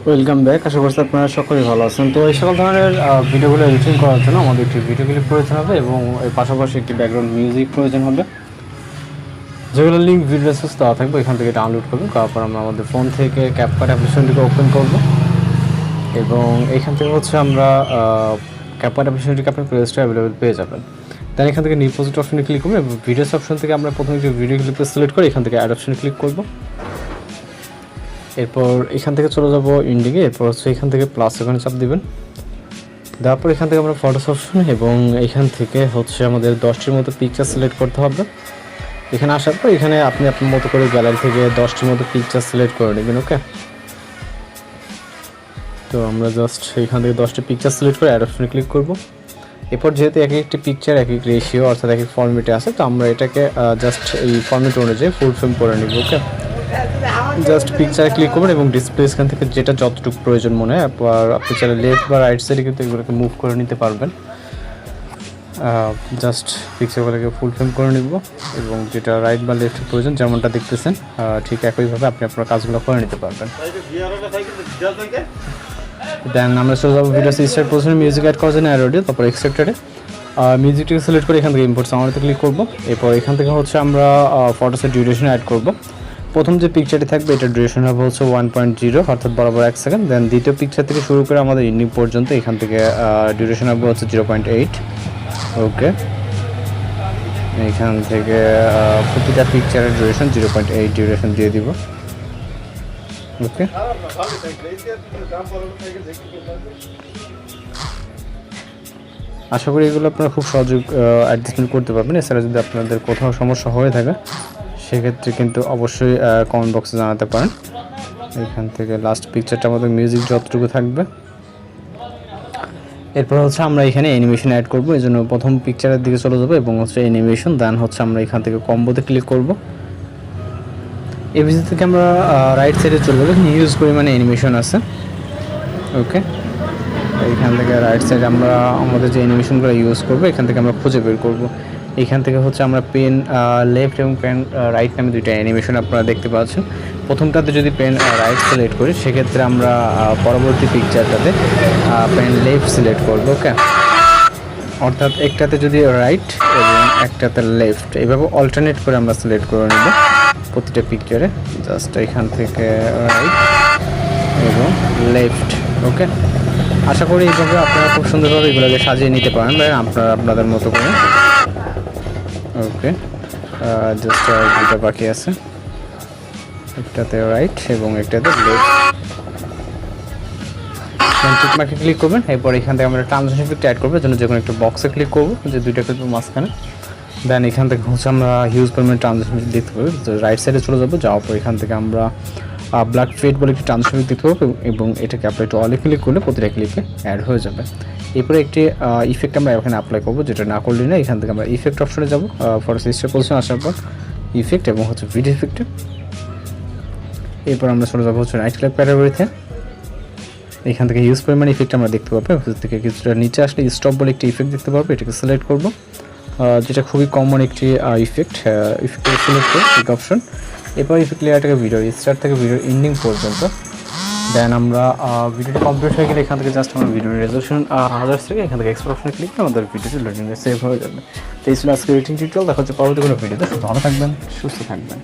Welcome back. আশা করছি আপনারা সকলেই ভালো আছেন। তো এই সকল ধরনের ভিডিওগুলো এডিটিং করার জন্য আমাদের একটি ভিডিও ক্লিপ প্রয়োজন হবে এবং এর পাশাপাশি একটি ব্যাকগ্রাউন্ড মিউজিক প্রয়োজন হবে, যেগুলো লিঙ্ক ভিডিও রেসোর্স দেওয়া থাকবে। এখান থেকে ডাউনলোড করবেন, তারপর আমরা আমাদের ফোন থেকে ক্যাপকাট অ্যাপ্লিকেশনটিকে ওপেন করব এবং এখান থেকে হচ্ছে আমরা ক্যাপকাট অ্যাপ্লিকেশনটিকে আপনি প্লে স্টোরে অ্যাভেলেবেল পেয়ে যাবেন। দেন এখান থেকে রিপোজিট অপশনে ক্লিক করবো এবং ভিডিওস অপশন থেকে আমরা প্রথমে যে ভিডিও ক্লিপটা সিলেক্ট করে এখান থেকে অ্যাড অপশনে ক্লিক করব। এরপর এখান থেকে চলে যাব ইন্ডিংয়ে। এরপর হচ্ছে এখান থেকে প্লাস এখানে চাপ দিবেন, দেওয়ার পর এখান থেকে আমরা ফটোস অপশন এবং এখান থেকে হচ্ছে আমাদের 10টির মতো পিকচার সিলেক্ট করতে হবে। এখানে আসার পর এখানে আপনি আপনার মতো করে গ্যালারি থেকে 10টির মতো পিকচার সিলেক্ট করে নেবেন। ওকে, তো আমরা জাস্ট এখান থেকে 10টি পিকচার সিলেক্ট করে অ্যাড অপশনে ক্লিক করব। এরপর যেহেতু এক একটি পিকচার এক এক রেশিও অর্থাৎ এক এক ফর্মেটে আছে, তো আমরা এটাকে জাস্ট এই ফর্মেট অনুযায়ী ফুল ফ্রেম করে নিব। ওকে, জাস্ট পিকচারে ক্লিক করবেন এবং ডিসপ্লে এখান থেকে যেটা যতটুকু প্রয়োজন মনে হয় আপনি চাইলে লেফট বা রাইট সাইডে কিন্তু এগুলোকে মুভ করে নিতে পারবেন। জাস্ট পিকচারগুলোকে ফুল ফ্রেম করে নিব এবং যেটা রাইট বা লেফট প্রয়োজন যেমনটা দেখতেছেন ঠিক একইভাবে আপনি আপনার কাজগুলো করে নিতে পারবেন। দেন আমরা চলে যাবো ভিডিও স্টার্ট পজিশনে মিউজিক অ্যাড করার জন্য অডিও, তারপর এক্সট্রাক্টেডে মিউজিকটাকে সিলেক্ট করে এখান থেকে ইম্পোর্ট সাউন্ডে ক্লিক করব। এরপর এখান থেকে হচ্ছে আমরা ফটোসের ডিউরেশন অ্যাড করব। প্রথম যে পিকচারটি থাকবে এটার ডিউরেশন হবে হচ্ছে 1.0 অর্থাৎ বরাবর 1 সেকেন্ড। দেন দ্বিতীয় পিকচার থেকে শুরু করে আমাদের এন্ডিং পর্যন্ত এখান থেকে ডিউরেশন হবে হচ্ছে 0.8। ওকে, এখান থেকে প্রতিটা পিকচারের ডিউরেশন 0.8 ডিউরেশন দিয়ে দিব। ওকে, আশা করি এগুলো আপনারা খুব সহজে অ্যাডজাস্টমেন্ট করতে পারবেন। এছাড়া যদি আপনাদের কোথাও সমস্যা হয়ে থাকে সেক্ষেত্রে কিন্তু অবশ্যই কমেন্ট বক্সে জানাতে পারেন। এখান থেকে লাস্ট পিকচারটা আমাদের মিউজিক যতটুকু থাকবে। এরপর হচ্ছে আমরা এখানে অ্যানিমেশন অ্যাড করব, এই জন্য প্রথম পিকচারের দিকে চলে যাবো এবং হচ্ছে অ্যানিমেশন। দেন হচ্ছে আমরা এখান থেকে কম্বোতে ক্লিক করব। এই ভিডিও থেকে আমরা রাইট সাইডে চলে যাবো, এখানে হিউজ পরিমাণে অ্যানিমেশন আছে। ওকে, এখান থেকে রাইট সাইডে আমরা আমাদের যে অ্যানিমেশনগুলো ইউজ করবো এখান থেকে আমরা খুঁজে বের করব। এখান থেকে হচ্ছে আমরা পেন লেফট এবং পেন রাইট নামে দুইটা অ্যানিমেশন আপনারা দেখতে পাচ্ছেন। প্রথমটাতে যদি পেন রাইট সিলেক্ট করি সেক্ষেত্রে আমরা পরবর্তী পিকচারটাতে পেন লেফট সিলেক্ট করব। ওকে, অর্থাৎ একটাতে যদি রাইট এবং একটাতে লেফট, এইভাবে অল্টারনেট করে আমরা সিলেক্ট করে নেব প্রতিটা পিকচারে। জাস্ট এখান থেকে রাইট এবং লেফট। ওকে, আশা করি এইভাবে আপনারা খুব সুন্দরভাবে এগুলোকে সাজিয়ে নিতে পারেন আপনারা আপনাদের মতো করে। ওকে, জাস্ট দুটো বাকি আছে, একটাতে রাইট এবং একটাতে লেফট। টিকমার্কে ক্লিক করবেন। এরপর এখান থেকে আমরা ট্রানজিশন ইফেক্ট অ্যাড করবো, জন্য যে কোনো একটা বক্সে ক্লিক করবো, যে দুইটা ক্লিক মাঝখানে। দেন এখান থেকে হচ্ছে আমরা হিউজ পরিমাণে ট্রানজিশন দেখতে পাবো। রাইট সাইডে চলে যাবো, যাওয়ার পর এখান থেকে আমরা ব্ল্যাক ফেড বলে একটি ট্রানজিশন দেখতে পাবো এবং এটাকে আপনি একটু অলে ক্লিক করলে প্রতিটা ক্লিপে অ্যাড হয়ে যাবে। এরপরে একটি ইফেক্ট আমরা এখানে অ্যাপ্লাই করবো, যেটা না করলে না। এখান থেকে আমরা ইফেক্ট অপশনে যাবো, ফটো সিস্টেম পজিশন আসার পর ইফেক্ট এবং হচ্ছে ভিডিও ইফেক্টে। এরপর আমরা চলে যাবো হচ্ছে রাইট ক্লিক ক্যাটাগরিতে। এখান থেকে হিউজ পরিমাণে ইফেক্ট আমরা দেখতে পাবো। থেকে কিছুটা নিচে আসলে স্টপ বলে একটি ইফেক্ট দেখতে পাবো, এটাকে সিলেক্ট করবো, যেটা খুবই কমন একটি ইফেক্ট। ইফেক্ট সিলেক্ট করে পিক অপশন। এরপর ইফেক্ট লেয়ারটাকে ভিডিও স্টার্ট থেকে ভিডিও এন্ডিং পর্যন্ত। দেন আমরা ভিডিওটি কমপ্লিট হয়ে গেলে এখান থেকে জাস্ট আমরা ভিডিওর রেজলিউশন 1000 থেকে এখান থেকে এক্সপোর্ট অপশনে ক্লিক করে আমাদের ভিডিওটি লোডিং সেভ হয়ে যাবে। তো এই ছিল আজকে এডিটিং টিউটোরিয়াল। দেখা হচ্ছে পরবর্তী কোনো ভিডিওতে। ভালো থাকবেন, সুস্থ থাকবেন।